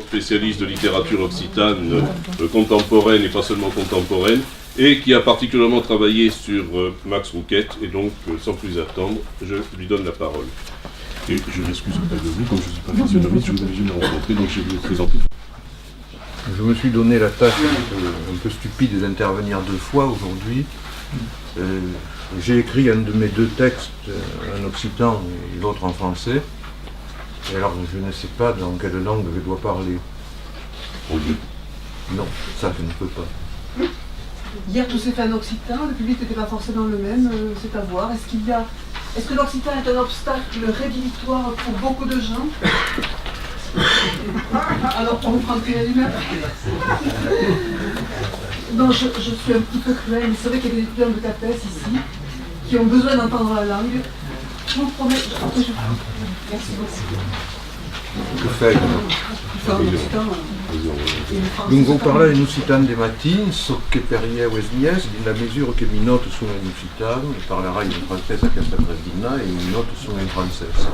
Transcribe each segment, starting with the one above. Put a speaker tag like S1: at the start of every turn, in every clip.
S1: Spécialiste de littérature occitane contemporaine et pas seulement contemporaine, et qui a particulièrement travaillé sur Max Rouquette, et donc sans plus attendre, je lui donne la parole.
S2: Et je m'excuse auprès de vous, comme je ne suis pas physionomiste, je vous avais jamais rencontré, donc je vais vous présenter.
S3: Je me suis donné la tâche un peu stupide d'intervenir 2 fois aujourd'hui. J'ai écrit un de mes 2 textes en occitan et l'autre en français. Et alors je ne sais pas dans quelle langue je dois parler. Non, ça je ne peux pas.
S4: Hier tout s'est fait en occitan, le public n'était pas forcément le même, c'est à voir. Est-ce que l'occitan est un obstacle rédhibitoire pour beaucoup de gens? Alors on reprend plus la lumière. Non, je suis un petit peu cruelle, mais c'est vrai qu'il y a des étudiants de CAPES ici qui ont besoin d'entendre la langue. Je vous promets, après je... Merci beaucoup.
S3: Que fai? Lungo parlare in Occitan de mattin, so che per io e snies, nella misura che mi noto sono in Occitan, parlerai in francese a questa presidina e mi noto sono in francese.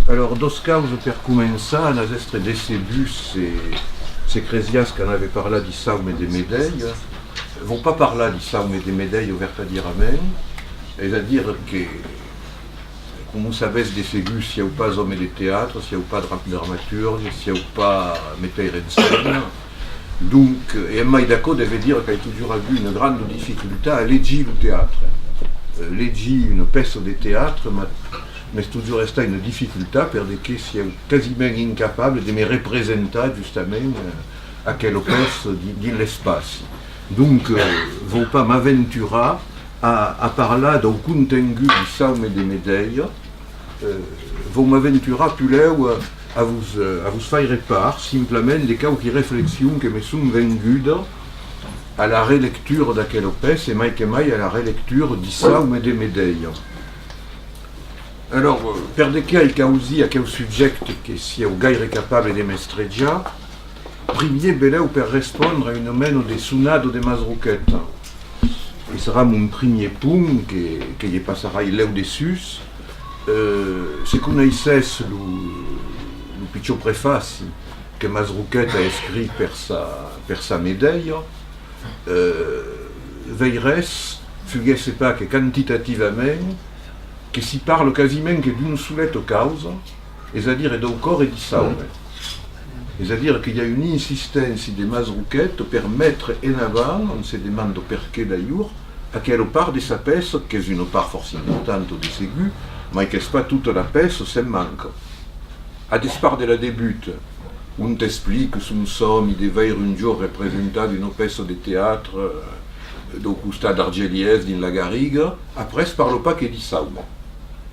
S3: Alors, dos causes per començar, nas estre decebus e cresias qu'en avait parlé di saume e de medeille, vont pas parler di saume e de medeille verdadirament, c'est-à-dire que comme vous savez, des ségus, s'il n'y a pas hommes de théâtre, s'il n'y a pas de dramaturge, s'il n'y a pas metteur en scène. Donc, et mai d'accord devait dire qu'il a toujours eu une grande difficulté à légir le théâtre. Légir une pièce de théâtre, mais c'est toujours resté une difficulté parce que c'est quasiment incapable de me représenter justement à quelle pièce dans l'espace. Donc, je ne vais pas m'aventurer a parlar d'un contenu de saume et de médailles, vou m'aventurar plutôt a vous faire part simplement des quelques réflexions qui me sont venues à la relecture d'aquelle pièce et mai que mai à la relecture de saume et de médailles. Alors, per de quel causi a quel sujet que si au gaire capable de mestreggiar, premier beleu per répondre à une mène de sonado de Masrouquette. Et sera mon premier point que je passerai là au-dessus. C'est qu'on a ici le petit préface que Masrouquette a écrit per sa médaille. Veilleres, fugesse pas que quantitativement, que s'y parle quasiment que d'une seule cause, c'est-à-dire d'un corps et du saume. C'est-à-dire qu'il y a une insistance de Masrouquette pour mettre en avant, on se demande pourquoi d'ailleurs, à quelle part de sa pièce, qui est une part fort importante de ségu, mais qui n'est pas toute la pièce, c'est manque. À des parts de la débute, on t'explique que nous sommes, il devait un jour représenter une pièce de théâtre au Costa d'Argeliès, dans la Garrigue, après, ne parle pas que du saume.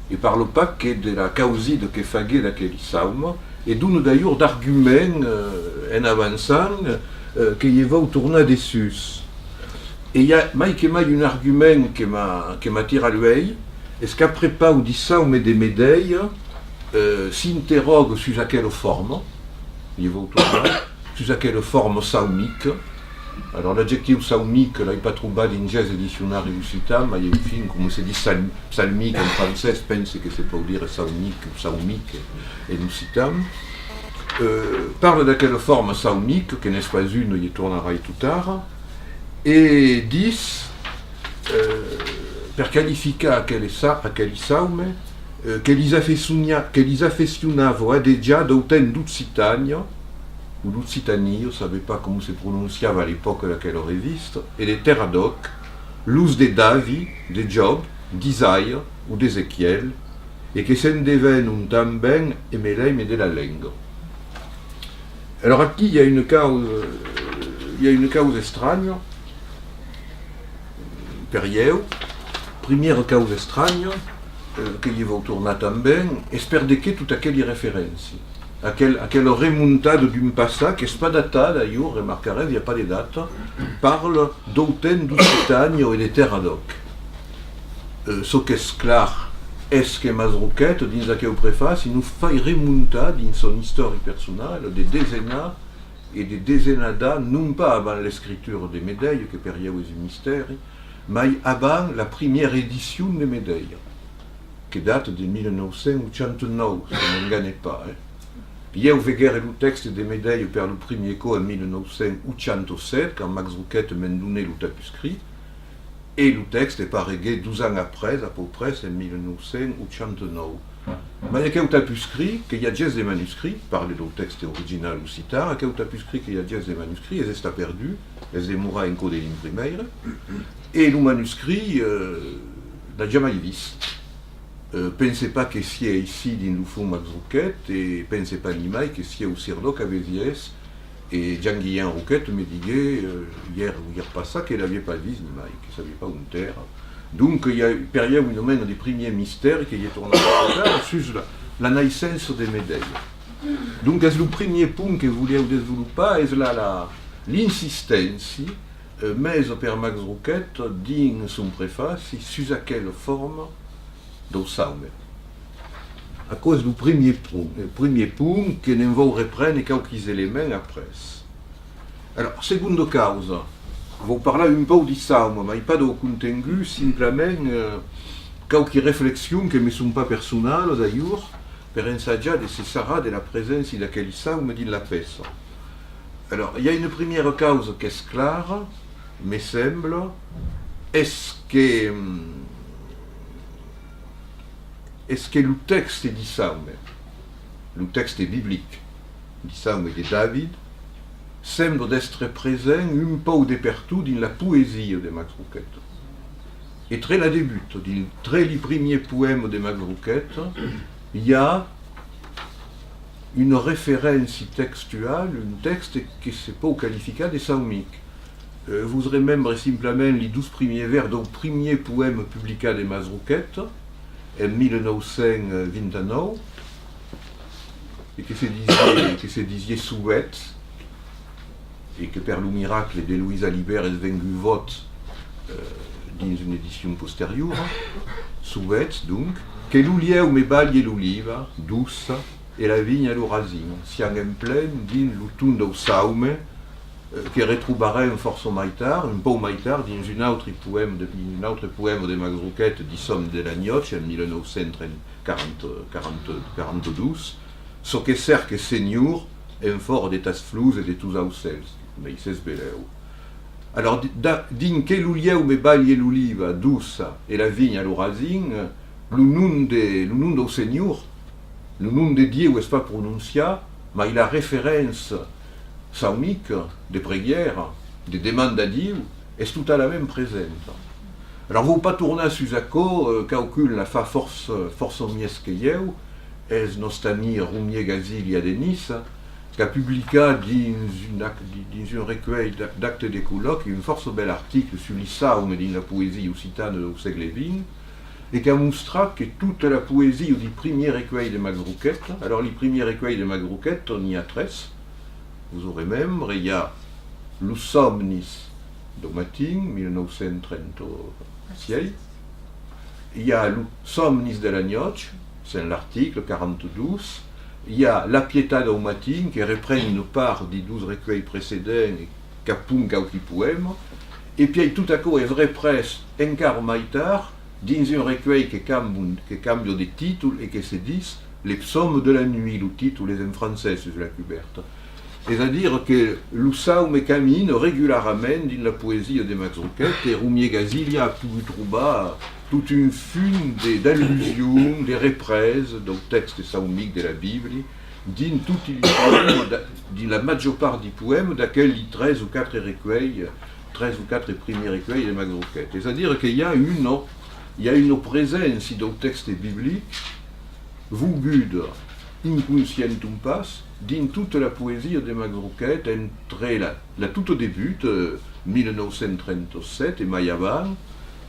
S3: Il ne parle pas que de la causide que faguait laquelle saume, et d'où d'ailleurs d'arguments en avançant qu'il va tourner dessus. Et il y a un argument qui m'attire à l'œil, est-ce qu'après pas ou dit ça ou met des médailles, s'interroge sur quelle forme, il va tourner, sur quelle forme saumique. Alors l'adjectif saumique, là il n'est pas trouvé dans une dictionnaire occitan, mais il y a une fin, comme se dit psalmique en français, je pense que c'est pour dire saumique en occitan. Parle de quelle forme saumique, qui n'est pas une, il y tournera tout tard, et 10, per qualificar aquele saume, que les affezionava déjà d'autant d'Occitania, ou d'Occitanie, je ne savais pas comment se prononçait à l'époque de laquelle reviste, et des Terradoc, l'us de Davi, de Job, d'Isaïe ou d'Ézéchiel, et que s'en deviennent un tambien et mêlés de la langue. Alors ici, il y a une cause étrange, période, première cause étrange, que je vais tourner também, espère de que tout à quelle référence. À quelle remontade d'un passé, qui n'est pas daté d'ailleurs, remarquerez, il n'y a pas de date, parle d'autant d'Occitanie et de Terradoc. Ce qui est clair, est-ce que Masrouquette, dans la préface, il nous fait remonter dans son histoire personnelle des dizaines et des dizaines d'années, non pas avant l'écriture des médailles, que période est un mystère, mais avant la première édition des médailles, qui date de 1989, si on ne gagne pas. Io veghere il testo de Medei per il primo eco en 1987, quand Max Rouquette m'a donné le tapuscrit, et le texte est paregué 12 ans après, à peu près, c'est en 1989. Ma il y a un tapuscrit, qu'il y a des manuscrits, parler du texte original ou citant, il y a un tapuscrit qu'il y a des manuscrits, et c'est perdu, et c'est mourra en code d'imprimer, et le manuscrit n'a jamais vu. Pensez pas que si est ici dans le fond Max Rouquette, et pensez pas ni mai que si est au Sirdoc avec Vies, et Jean-Guillain Rouquette me disait hier ou hier pas ça qu'elle n'avait pas vu ni mai, qu'elle ne savait pas où terre. Donc il y a une période où il mène des premiers mystères qui est tourné sur la naissance des médailles. Donc c'est le premier point que vous voulez développer, c'est l'insistance mise par Max Rouquette dans son préface sur quelle forme do saume. À cause du premier point que ne va reprendre quelques éléments après. Alors, seconde cause, vous parlez un peu du saume, mais pas de contenu, simplement quelques réflexions qui ne sont pas personnelles d'ailleurs, pour ensaggiare de César de la présence de quel saume dans la pièce. Alors, il y a une première cause qui est claire, me semble, est-ce que le texte di Saume, le texte biblique di Saume de David, semble d'être présent un peu de partout dans la poésie de Max Rouquette. Et très la débute, dans très les premiers poèmes de Max Rouquette, il y a une référence textuelle, un texte qui ne pas qualifié de saumique. Vous remembrez simplement les 12 premiers vers du premier poème publié de Max Rouquette, en 1929, et que se disait Souhait, et que per le miracle de Louise Alibert est venu vote dans une édition postérieure, Souhait donc, que l'oulieu me baglie l'oliva, douce, et la vigne à l'orasin, sian en plein din l'automne au saume, que retrouverait un force maitar, un peu maitar, dans un autre poème de Max Rouquette, dit Somme de la Gnocche, en 1942, ce que sert que Seigneur, un fort des tas flous et de tous auxels, mais il s'est beleu. Alors, din que l'oulieu me baglie l'oliva, douce, et la vigne à l'orasin, le nom de Seigneur, le nom de Dieu n'est pas prononcé, mais il a référence saumique, des prières, des demandes à Dieu, est tout à la même présente. Alors, vous pas tourner sur Zaco, calcule la fa force mies que eu, es notre ami Roumier Gazilia de Nice, qui a publié dans un recueil d'actes de colloques un force bel article sur les saumes dans la poésie occitane au siècle XX, et qui a montré que toute la poésie du premier recueil de Max Rouquette, alors les premiers recueils de Max Rouquette, on y a 13, vous aurez même, il y a le Somnis de Matin, 1936, il y a le Somnis de la Gnocche, c'est l'article 42, il y a La Pietà do Matin, qui reprend une part des 12 recueils précédents et qui appunte quelques poèmes, et puis tout à coup, est vrai presse, encar maitar, dans un recueil qui cambie de titre et qui se dit Les psaumes de la nuit, le titre est en français sur la couverture. C'est-à-dire que le saume camine régulièrement dans la poésie de Max Rouquette, et Roumier Gazilia a pu trouver toute une fume d'allusions, des reprises, donc textes saumiques de la Bible, dans la majeure part des poèmes, d'aquel les 13 ou 4 recueils, 13 ou 4 premiers recueils de Max Rouquette. C'est-à-dire qu'il y a une présence dans le texte biblique, vous guide inconscientum pas, dans toute la poésie de Max Rouquette, entre la tout au début, 1937 et Mayavan,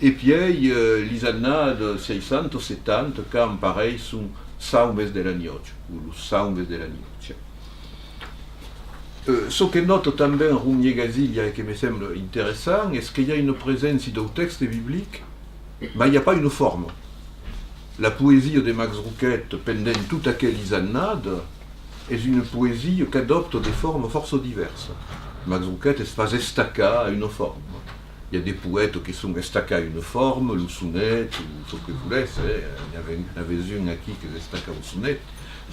S3: et puis les années de 670, quand pareil sont Saumes de la Gnocche, ou le Saumes de la Gnocche. Ce que note também Roumier Gazilia et qui me semble intéressant, est qu'il y a une présence dans le texte biblique, mais il n'y a pas une forme. La poésie de Max Rouquette, pendant toute aquelles années, est une poésie qui adopte des formes fort diverses. Max Rouquette est pas estaca à une forme. Il y a des poètes qui sont estaca à une forme, le sonnet, ou ce que vous voulez, il y avait une qui est estaca au sonnet,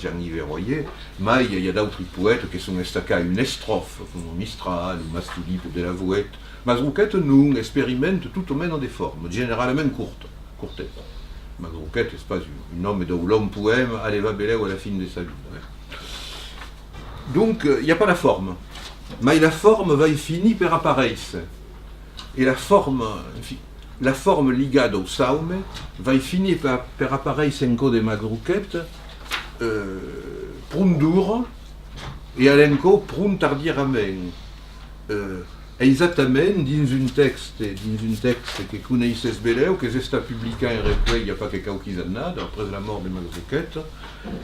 S3: Jean-Yves Royer, mais il y a d'autres poètes qui sont destacés une strophe, comme Mistral ou Mastulipe de la Vouette. Mazrouquette, nous, expérimente tout au même des formes, généralement courtes. Mazrouquette, c'est pas un homme de long poème, allez va belle ou à la fin de sa vie. Donc, il n'y a pas la forme. Mais la forme va y finir par apparaître. Et la forme ligada au saume va y finir par apparaître en code de Mazrouquette prundur et alenco prun tardierament. Exactement dans un texte que connaissez beleu, que c'est publié en recueil il n'y a pas quelques années, après la mort de Mazrouquette,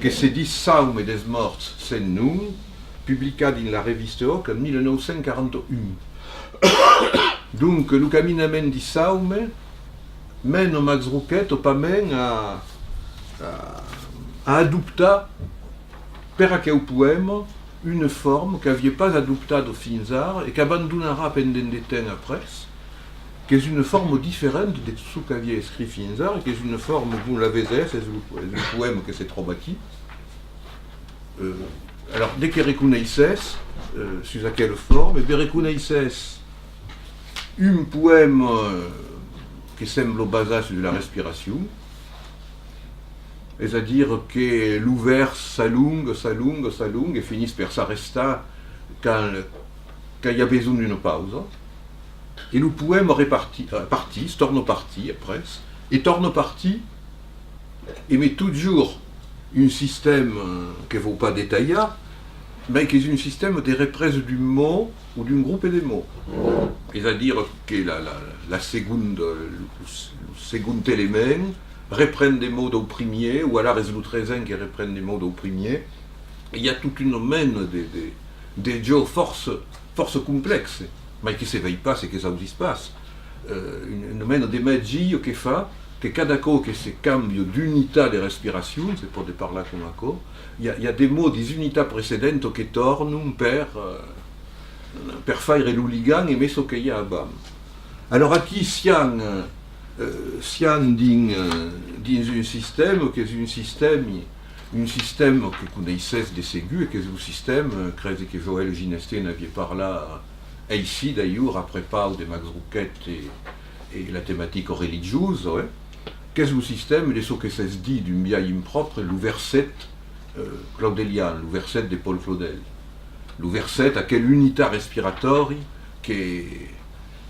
S3: que se dit Saume des morts sen num, publié dans la reviste Hoc en 1941. Donc, le caminament di Saume mène Mazrouquette pas même à adopter per aquel poème une forme qu'aviez pas adoptée au Finzar et qu'abandonnera pendant des temps après, qui est une forme différente de tout ce qu'avait écrit Finzar, et qui est une forme, vous l'avez dit, c'est le poème que c'est trop bâti. Alors, dès que reconnaissez, sur quelle forme, et bien reconnaissez un poème qui semble au basage de la respiration, c'est-à-dire que l'ouvert s'allonge et finit par s'arrêter quand il y a besoin d'une pause. Et le poème torne parti après, et torne parti, et met toujours un système qui ne vaut pas détailler, mais qui est un système de reprise du mot ou d'un groupe de mots. C'est-à-dire que le second élément reprennent des mots au premier, ou alors les autres qui reprennent des mots au premier. Il y a toute une domaine de jeux force complexes, mais qui ne s'éveille pas, c'est que ça aussi se passe. Une domaine de magie qui fait que cada coup que se cambie d'unité de respiration, c'est pour parler là comme accord, il y a des mots des unités précédentes qui tournent per faire l'hooligan et mettre ce qu'il y a à bas. Alors, aquí, si on dans un système qui est un système que connaissez des ségus et que c'est un système que Joël Ginesté n'avait parlé ici d'ailleurs après Pau de Mazrouquette et la thématique religieuse, ouais. Qu'est-ce un système de ce que ça se dit d'une bien impropre, l'ouverset claudélien, l'ouverset de Paul Claudel. L'ouverset à quelle unité respiratoire que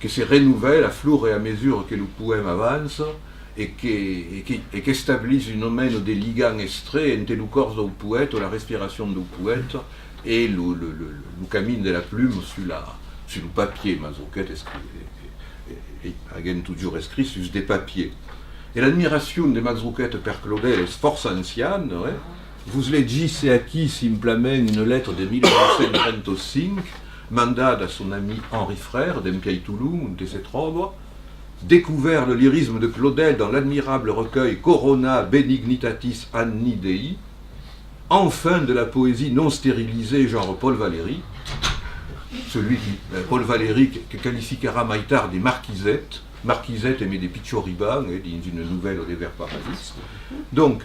S3: se renouvelle à fleur et à mesure que le poème avance et qui établit une domaine des ligands extraits entre le corps du poète, la respiration du poète et le camin de la plume sur le papier. Mazrouquette a toujours écrit sur des papiers. Et l'admiration de Mazrouquette per Claudel est force ancienne. Ouais. Vous l'avez dit, c'est acquis simplement une lettre de 1935 mandate à son ami Henri Frère, d'Empiaï-Touloum, de cette robe, découvert le lyrisme de Claudel dans l'admirable recueil Corona Benignitatis Anni Dei, enfin de la poésie non stérilisée genre Paul Valéry, Paul Valéry que qualifiera Maïtard des marquisettes aimait des pichoribans, dans une nouvelle des vers paradis. Donc,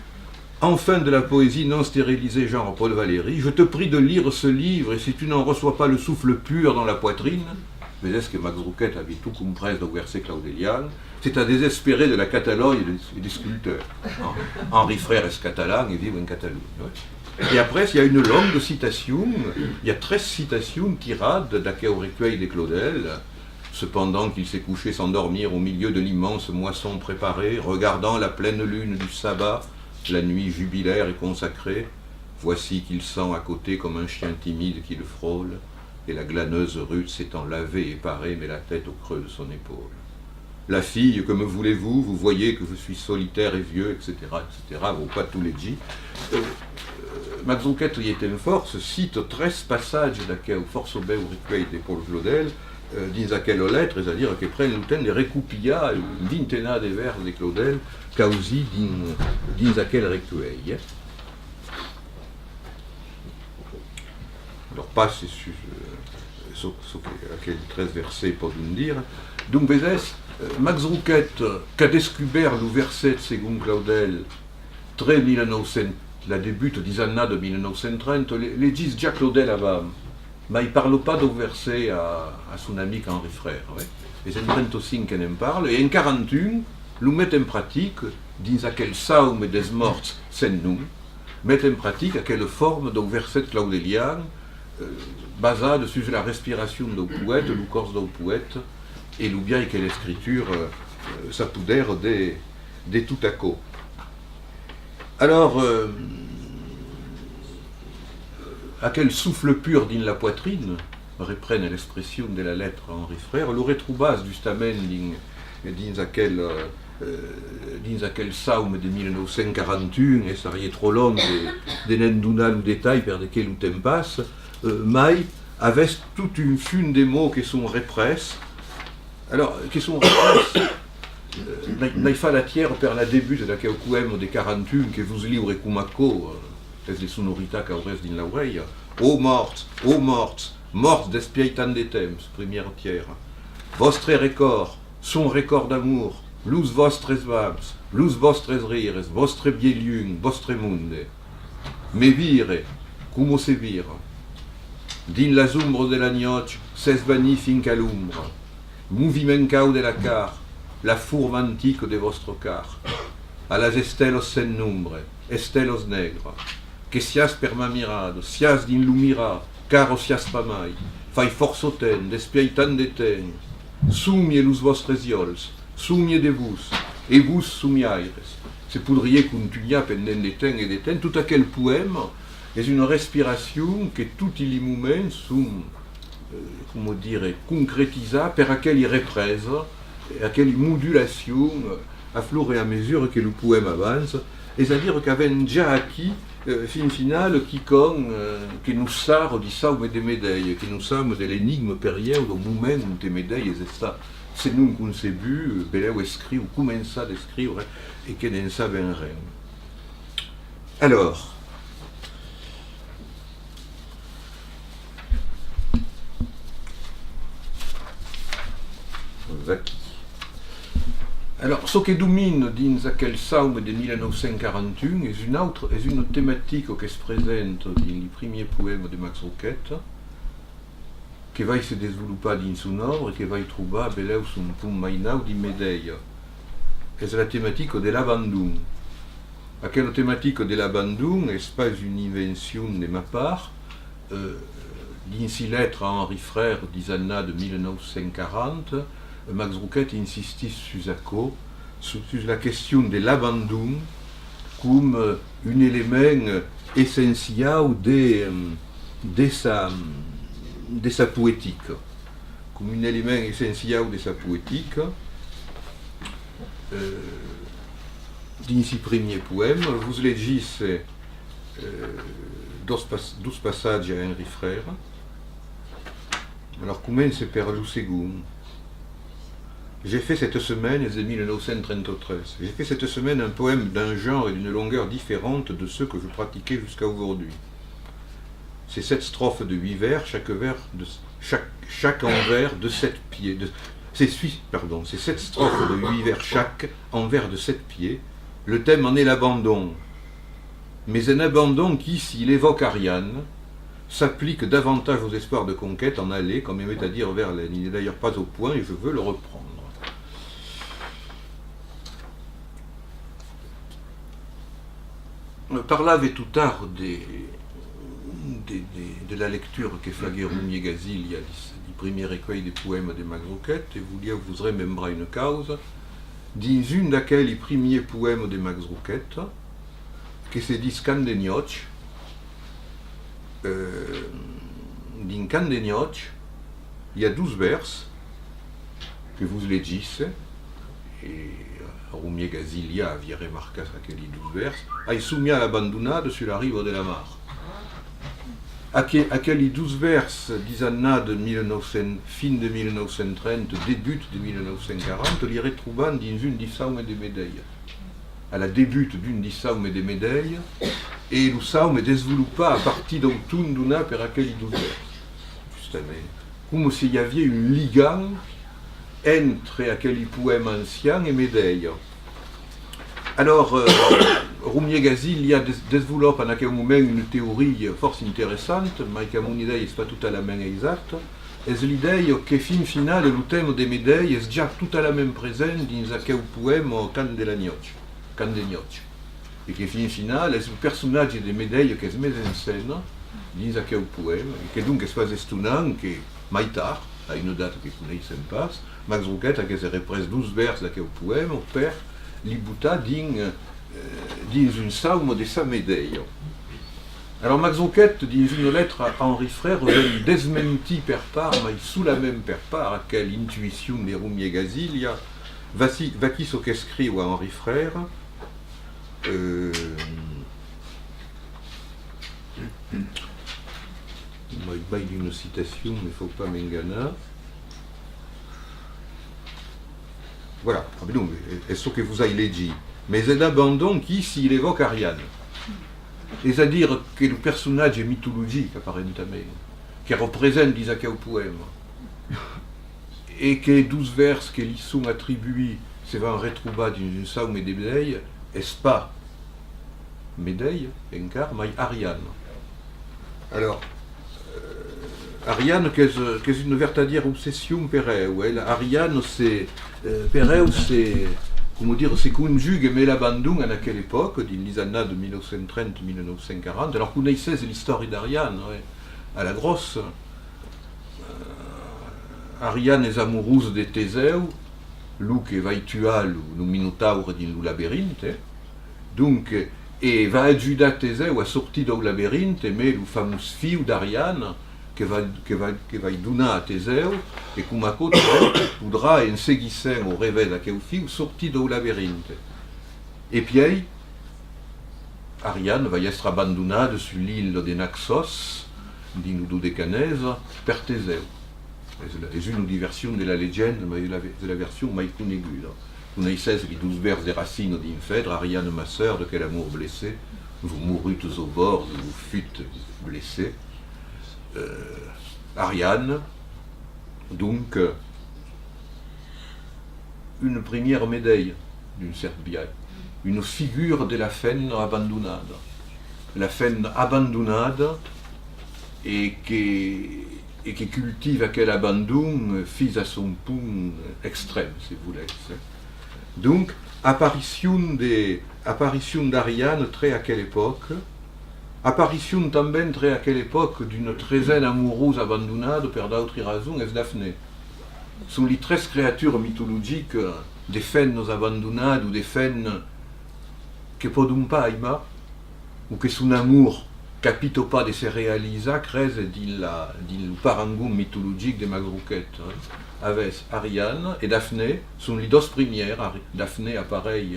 S3: enfin de la poésie non stérilisée genre Paul Valéry, je te prie de lire ce livre et si tu n'en reçois pas le souffle pur dans la poitrine, mais est-ce que Mazrouquette avait tout compris au verset claudélien, c'est à désespérer de la Catalogne et des sculpteurs. Henri Frère est catalan et vit en Catalogne. Ouais. Et après, il y a une longue citation, il y a 13 citations tirades d'aquel recueil de Claudel, cependant qu'il s'est couché s'endormir au milieu de l'immense moisson préparée, regardant la pleine lune du sabbat, la nuit jubilaire et consacrée, voici qu'il sent à côté comme un chien timide qui le frôle, et la glaneuse rude s'étant lavée et parée, met la tête au creux de son épaule. La fille, que me voulez-vous, vous voyez que je suis solitaire et vieux, etc., etc., bon, pas tous les G. Mazrouquette y était une force, cite 13 passages d'aquel force bel recueil de Paul Claudel, dans aquelle lettre, c'est-à-dire qu'ils prennent le temps de recoupilla une vingtaine de vers de Claudel, causi dans aquel recueil. Alors, pas sur aquel 13 versets pour nous dire. Donc, Mazrouquette, qu'a découvert le verset, selon Claudel, très 1935, la débute des années de 1930, les disent Jacques Claudel avant, mais il ne parle pas d'un verset à son ami Henri Frère. Ouais. Les en 35 en parlent, et en 41, nous mettons en pratique, dans quel saume des morts sans nous, mettent en pratique à quelle forme d'un verset claudélien, basé sur la respiration d'un poète, le corps d'un poète, et le bien que l'écriture s'appoudère des tout à coup. Alors, à quel souffle pur dans la poitrine, reprenne l'expression de la lettre Henri Frère, le retrouvas justement dans aquel saume de 1941, et ça y est trop long de n'en le détail per desquels le temps passe, mais avec toute une fune des mots qui sont répressés. Alors, qui sont répressés, il fa la tiers per la début de aquel poème de 41 que vous livrez Kumako, les sonorités qu'aurès dans l'oreille. Ô morts, morts despiaitant des temps, première tiers. Vostre record, son record d'amour, luz vostres vams, luz vostres rires, vostre bielium, vostre munde. Me vire, como se vire. Din las umbres de la noche, s'esvanit finca l'umbre. Movimencau de la car, la fourbe antique de vostre car. A las estelos sen nombre, estelos negres. Que sias per ma mirade, sias din lumira, caro sias pa mai. Fai forçoten, despiaitant de ten. Sumie lus vostres iols, sumie de vos, et vos sumiaires. C'est poudrier qu'un pendant des temps et des temps, tout aquel poème est une respiration que tout les moments sont, comment dire, concrétisés per aquel il represe, à quelle modulation, à fleur et à mesure que le poème avance, et c'est-à-dire qu'avait déjà acquis, fin finale, quiconque qui nous sort du saume des médailles, qui nous sommes de l'énigme périenne au moment où des médailles, c'est ça. C'est nous qu'on s'est vu, Beleu écrit, ou commence à d'écrire, et qui n'en savent rien. Alors, alors, ce qui domine dans aquel saume de 1941 est une thématique qui se présente dans les premiers poèmes de Max Roquette, qui va se développer dans son œuvre et qui va y trouver Beleu son poème mainau de médaille. C'est la thématique de l'abandon. Aquella thématique de l'abandon n'est pas une invention de ma part. Dans ses lettres à Henri Frère des années de 1940, Max Roquette insistait sur la question de l'abandon comme un élément essentiel de sa poétique. Comme un élément essentiel de sa poétique. Dans ses premiers poèmes, vous légissez 12 passages à Henri Frère. Alors, commence par le second. J'ai fait cette semaine, c'est 1933, j'ai fait cette semaine un poème d'un genre et d'une longueur différente de ceux que je pratiquais jusqu'à aujourd'hui. C'est 7 strophes de 8 vers, chaque envers de 7 pieds. C'est 7 strophes de 8 vers chaque, envers de 7 pieds. Le thème en est l'abandon. Mais un abandon qui, s'il évoque Ariane, s'applique davantage aux espoirs de conquête en aller, comme il à dire Verlaine. Il n'est d'ailleurs pas au point et je veux le reprendre. Par là, avait tout tard de la lecture que fait Roumier Gazil, il y a le premier recueil des poèmes de Max Roquette, et vous remembrez une cause, dans une d'aquelles les premiers poèmes de Max Roquette, qui se dit Candegnoch. Dans Candegnoch, il y a 12 vers que vous légissez, et Roumier Gazilia avait remarqué aquelli 12 vers, ai soumis à l'abandonnade sur la rive de la mare. Aquelli 12 vers des années de fin de 1930, début de 1940, les retrouvant dans une des saumes des médailles. À la début d'une des saumes des médailles, et le saume est développé à partir d'un tunduna per aquelli 12 vers. Justement, comme s'il y avait une ligature entre aquelli poème ancien et médaille. Alors, Rumier Gazilia développe en aquel moment une théorie fort intéressante, mais que à mon idée n'est pas tout à la même exacte. Et l'idée que fin final le thème des médailles est déjà tout à la même présent dans aquel poème Can de la Noche, Can de Noche. Et que fin final est le personnage des médailles qui se met en scène dans aquel poème, et que donc es fait étonnant que mai tard, à une date que vous connaissez pas, Max Rouquette a que se represse 12 vers d'aquel poème, au père Libuta dans une saume de sa médaille. Alors Max Rouquette, dans une lettre à Henri Frère, veut desmenti per part, mais sous la même per part, à quelle intuition des Rumier Gazilia, va qui ce qu'écrit à Henri Frère, il m'a dit une citation, mais il ne faut pas m'enganer. Voilà, ah, non, est ce que vous avez dit. Mais c'est d'abandon qui, s'il évoque Ariane. C'est-à-dire que le personnage mythologique, apparemment, qui représente l'Isaac au poème, et que les 12 vers que lui sont attribués, c'est un retrouva d'une saume des médailles, est-ce pas médaille, encar, mais Ariane. Alors, Ariane, qu'est une véritable obsession per elle. Ariane, c'est per elle, c'est comment dire, c'est conjugue mais l'abandon à quelle époque, dans les années de 1930-1940. Alors, vous connaissez l'histoire d'Ariane, ouais, à la grosse. Ariane est amoureuse de Thésée, lui qui va tuer le Minotaure dans le labyrinthe. Donc, et va adjuder Thésée à sortir du labyrinthe, mais le fameux fille d'Ariane, que va donner à Thésée, et comme à côté, voudra, en seguissant au réveil de quel fille, sortir du labyrinthe. Et puis, Ariane va être abandonnée sur l'île de Naxos, dans le Dodécanèse, par Thésée. C'est une des versions de la légende, mais c'est la version plus connue. Vous connaissez les 12 vers des racines d'une Phèdre, Ariane, ma sœur, de quel amour blessé, vous mourûtes au bord, vous fûtes blessés. Ariane, donc, une première médaille d'une Serbie, une figure de la femme abandonnée. La femme abandonnée et qui cultive à quel abandon fils à son point extrême, si vous voulez. Donc, apparition d'Ariane très à quelle époque? Apparition também très à quelle époque d'une treizaine amoureuse abandonnée per d'autres raisons est Daphné. Sont les 13 créatures mythologiques des femmes abandonnées ou des femmes qui ne peuvent pas aimer ou que son amour capite pas de se réaliser crèse le parangon mythologique de Max Rouquette. Avec Ariane et Daphné sont les deux premières. Daphné apparaît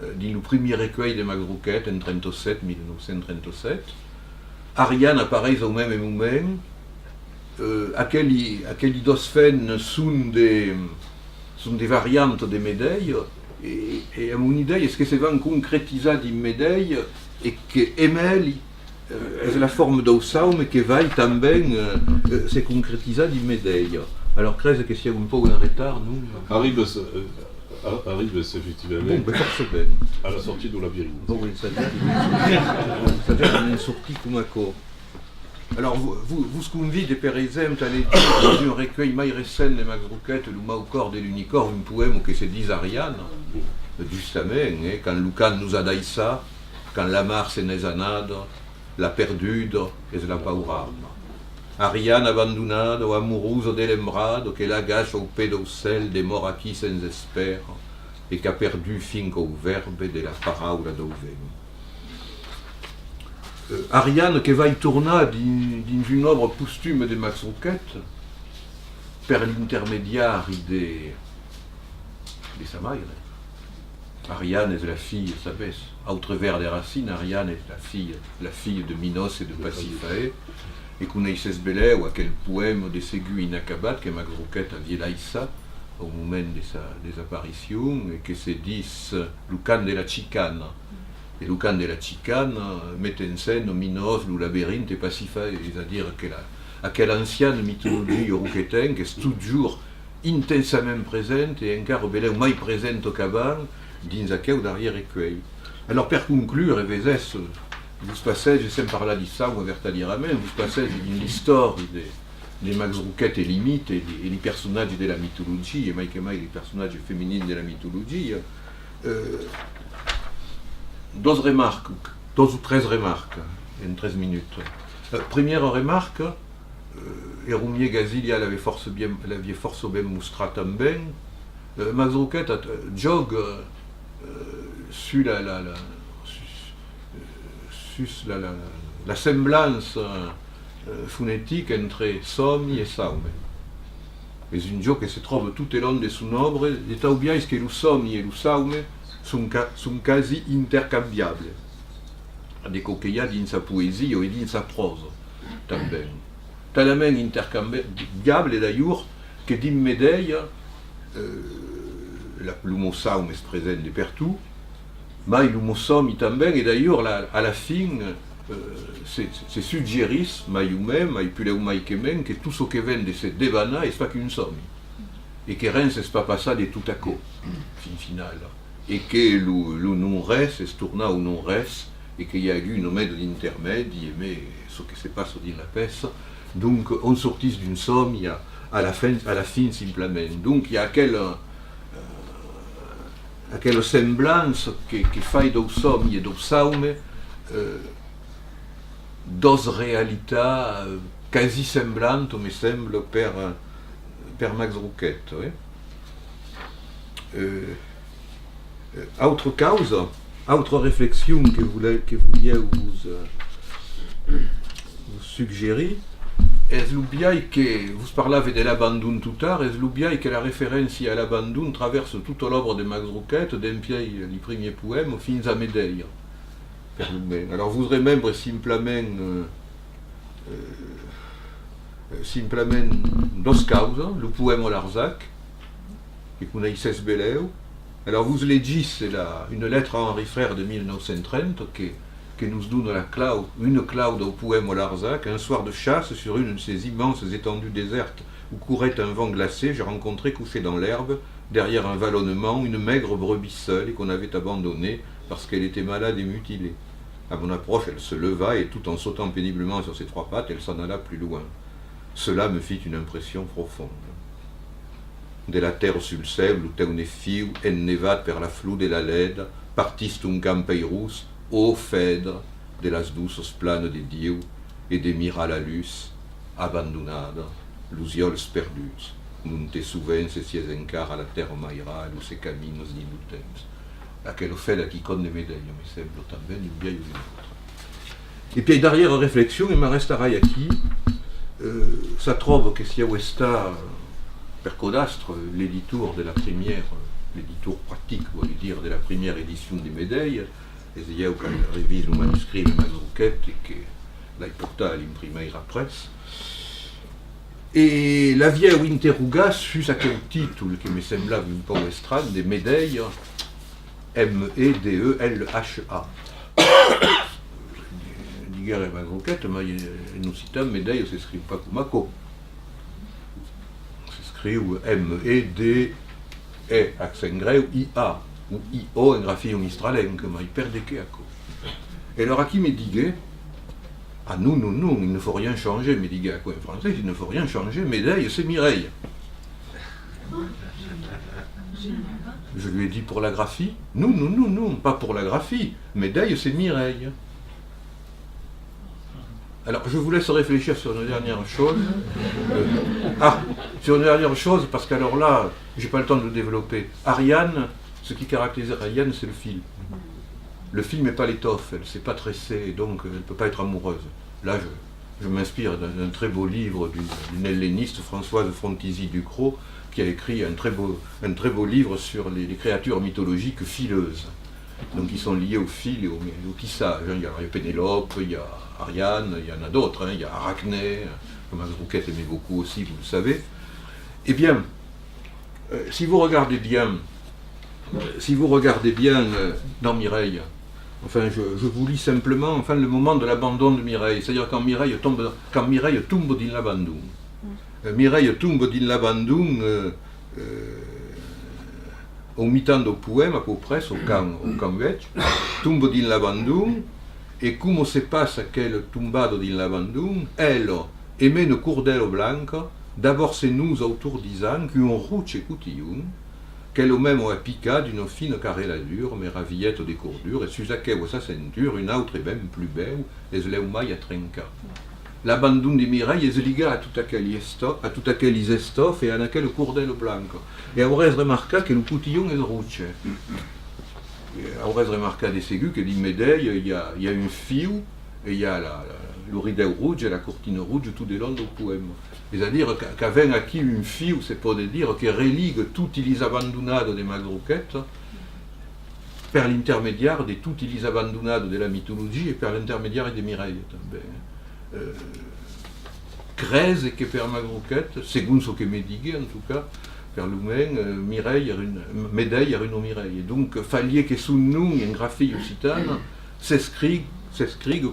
S3: dans le premier recueil de Max Rouquette en 1937. Ariane apparaît au même moment. Aquelles deux femmes sont des variantes des médailles. Et à mon idée, est-ce que c'est vraiment concrétisé d'une médaille et que Emel est la forme d'Ossau, mais que va também se concrétiser d'une médaille. Alors, crève que s'il y a un peu de retard, nous.
S1: Arrive effectivement
S3: Bon, ben, forcément.
S1: à la sortie du labyrinthe.
S3: Bon, oui, ça veut dire qu'on est sorti comme un corps. Alors, vous ce qu'on vit de par exemple, à l'étude d'un recueil mai récent de Max Rouquette, le Maucor de l'unicorne, un poème qui se dit Ariane, justement, quand Lucan nous a dit ça, quand la mar se nesanade, la perdue et la paurade. Ariane abandonnée, ou amoureuse de l'embrade, qu'elle agache au pied du sel des morts acquis sans espère, et qu'a perdu fin au verbe de la parole d'Auven. Ariane qui va y tourner dans une œuvre posthume de Max Rouquette, par l'intermédiaire de sa mère. Ariane est la fille, ça baisse. À travers des racines, Ariane est la fille de Minos et de Pasiphae. Et qu'on ait ce belé ou à quel poème de Ségu inacabat que Max Rouquette a vieilli au moment des apparitions, et que se dit Lucan de la Chicane. Et Lucan de la Chicane met en scène Minos, le labyrinthe et Pasiphae, c'est-à-dire à quelle ancienne mythologie rouquetaine qui est toujours intensement présente et encore belé ou mai présente au cabane, dins aqueu d'arrière-equei. Alors, per conclure, vezes, vous passez, je sais parler d'issa ou vertadiramen, vous passez d'une histoire des Max Rouquette et limite et les personnages de la mythologie, et mai que mai les personnages féminins de la mythologie, deux ou 13 remarques en 13 minutes. Première remarque, Erumier Gazilia l'avait force bien mostré também. Max Rouquette jog sur la semblance phonétique entre somni et saume. C'est un jeu qui se trouve tout au long de son œuvre, et tant bien que le somni et le saume sont quasi intercambiables. Des coquillas dans sa poésie et dans sa prose, também. Tellement intercambiable d'ailleurs que dans Médeille, le mot saume est présent de partout, mais le mot somni também, et d'ailleurs à la fin, c'est suggéré, mais même, mais plus mais que tout ce qui vient de ce débat n'est pas qu'une somme. Et que rien ne se passe ça de tout à coup, final. Et que le non-reste se tourne au non-reste, et qu'il y a eu une mède d'intermède, mais ce qui se passe dans la pièce. Donc, on sortit d'une somme à la fin simplement. Donc, il y a quelle semblance qui fait de somme et de saume, deux réalités quasi semblantes, me semble, per Max Rouquette. Oui. Autre cause, autre réflexion que vous vouliez vous suggérer, est l'oublié que, vous parlez de l'abandon tout tard, est l'oublié que la référence à l'abandon traverse toute l'œuvre de Max Rouquette, d'un pied les premiers poèmes, fins à Médeille. Alors vous remembrez simplement deux causes, le poème au Larzac, que vous connaissez beleu. Alors vous legis une lettre à Henri Frère de 1930 qui nous donne une claude au poème au Larzac. Un soir de chasse, sur une de ces immenses étendues désertes où courait un vent glacé, j'ai rencontré couchée dans l'herbe, derrière un vallonnement, une maigre brebis seule et qu'on avait abandonnée parce qu'elle était malade et mutilée. À mon approche, elle se leva et tout en sautant péniblement sur ses trois pattes, elle s'en alla plus loin. Cela me fit une impression profonde. De la terre sul-sève, où teu ne fiu, en nevat per la flou de la led, partist un campeirus, ô fedre, de las douces planes de Dieu, et de mira la luz, abandonnada, l'usiols perdus, non te souvens si es encara la terre mairal ou ses caminos d'inutens. Laquelle fait la icône de Médeille, me semble também une vieille ou une autre. Et puis derrière réflexion, il me reste à Rayaki, ça trouve que si Ouesta, per Codastre, l'éditeur de la première, l'éditeur pratique, on va dire, de la première édition de Médeille, et il y a quand il révise le manuscrit de Max Rouquette et que là il porta à l'imprimer à presse. Et la vieille interroga sur quel titre qui me semblait un peu estrade de Médeille, M-E-D-E-L-H-A. Diguer et Max Rouquette, mais nous citons Médeille, ça ne s'écrit pas comme Mako. Ça s'écrit M-E-D-E, accent grec, ou I-A, ou I-O, en graphie mistralenque, mais il perd des kéako. Et alors, à qui me diguait, ah non, il ne faut rien changer, me diguait à quoi en français, il ne faut rien changer, Médeille, c'est Mireille. Je lui ai dit pour la graphie. Non, pas pour la graphie. Médeille, c'est Mireille. Alors, je vous laisse réfléchir sur une dernière chose. Sur une dernière chose, parce qu'alors là, j'ai pas le temps de le développer. Ariane, ce qui caractérise Ariane, c'est le fil. Le film n'est pas l'étoffe, elle ne s'est pas tressée, donc elle ne peut pas être amoureuse. Là, je m'inspire d'un très beau livre d'une helléniste, Françoise Frontisy-Ducrot, qui a écrit un très beau livre sur les créatures mythologiques fileuses. Donc ils sont liés au fil et au tissage. Il y a Pénélope, il y a Ariane, il y en a d'autres, il y a Arachné, que Max Rouquette aimait beaucoup aussi, vous le savez. Eh bien, si vous regardez bien dans Mireille, enfin je vous lis simplement le moment de l'abandon de Mireille, c'est-à-dire quand Mireille tombe dans l'abandon. Mireille tombe dans l'abandon imitando il poema che ho preso au can vecchio, tumbo din l'abandon, e come se passa quel tumbado din l'abandon, ello e meno cordelo blanco, d'abord c'est nous autour d'Isan, qui ont rouche coutillon, qu'elle au même a piqué d'une fine carreladure, mais ravillette des courdures, et sus aquelle sa ceinture, une autre et même plus belle, les leumailles à trinca. L'abandon de Mireille est lié à tout aquel isestof et à aquel cordel blanco. Et aurez remarqué que le coutillon est rouge. Aurez remarqué des ségus que l'immédiat, il y a un fil, et il y a le rideau rouge et la cortine rouge tout le long du poème. C'est-à-dire qu'avec acquis un fil, c'est pour dire que religue toutes les abandonnades de Magrouquette par l'intermédiaire de toutes les abandonnades de la mythologie et par l'intermédiaire de Mireille. Crèse que per Magrouquette, selon ce que me dit en tout cas, per l'humain, Mireille Médaille est une Mireille. Donc, fallait que sous nous, en graphie occitane, s'écrit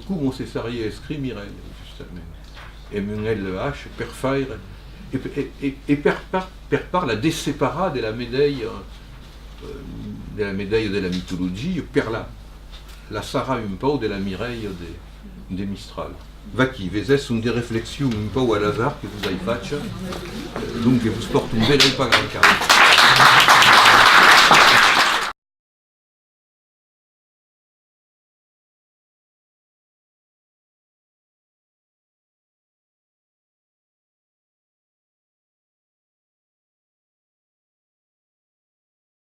S3: comme se serait écrit Mireille, justement. Et Munel de H, per faire, et per par la déséparade de la médaille de la mythologie, per la Sarah un peu de la Mireille de Mistral. Vaki, vezes sont des réflexions un peu à hasard que vous avez faites, donc vous portez un bel pas grand